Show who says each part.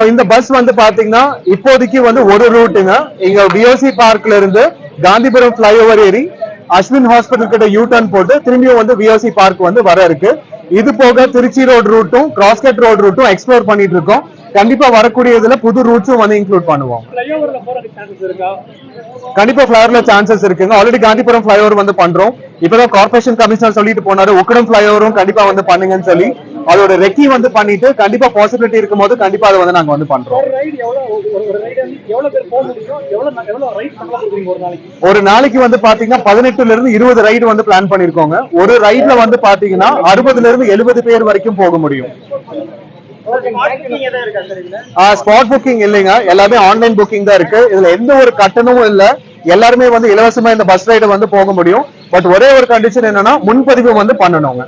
Speaker 1: இந்த பஸ் வந்து பாத்தீங்கன்னா இப்போதைக்கு வந்து ஒரு ரூட்டுங்க. இங்க பிஓசி பார்க்ல இருந்து காந்திபுரம் பிளைஓவர் ஏறி அஸ்வின் ஹாஸ்பிட்டல் கிட்ட யூ டர்ன் போட்டு திரும்பியும் வந்து விஓசி பார்க் வந்து வர இருக்கு. இது போக திருச்சி ரோடு ரூட்டும் கிராஸ்கட் ரோடு ரூட்டும் எக்ஸ்ப்ளோர் பண்ணிட்டு இருக்கோம். கண்டிப்பா வரக்கூடிய இதுல புது ரூட்ஸும் வந்து இன்க்ளூட் பண்ணுவோம். கண்டிப்பா ஃபிளைஓவர்ல சான்சஸ் இருக்குங்க. ஆல்ரெடி காந்திபுரம் ஃபிளைஓவர் வந்து பண்றோம். இப்பதான் கார்பரேஷன் கமிஷனர் சொல்லிட்டு போனாரு உக்கடம் ஃபிளைஓவரும் கண்டிப்பா வந்து பண்ணுங்கன்னு சொல்லி. அதோட ரெக்கி வந்து பண்ணிட்டு கண்டிப்பா பாசிபிலிட்டி இருக்கும் போது கண்டிப்பா அதை வந்து நாங்க வந்து பண்றோம். ஒரு நாளைக்கு வந்து பாத்தீங்கன்னா 18ல இருந்து 20 ரைடு வந்து பிளான் பண்ணிருக்கோங்க. ஒரு ரைட்ல வந்து பாத்தீங்கன்னா 60ல இருந்து 70 பேர் வரைக்கும் போக முடியும். ஸ்பாட் புக்கிங் இல்லைங்க, எல்லாமே ஆன்லைன் புக்கிங் தான் இருக்கு. இதுல எந்த ஒரு கட்டணமும் இல்ல. எல்லாருமே வந்து இலவசமா இந்த பஸ் ரைடு வந்து போக முடியும். பட் ஒரே ஒரு கண்டிஷன் என்னன்னா முன்பதிவு வந்து பண்ணணுங்க.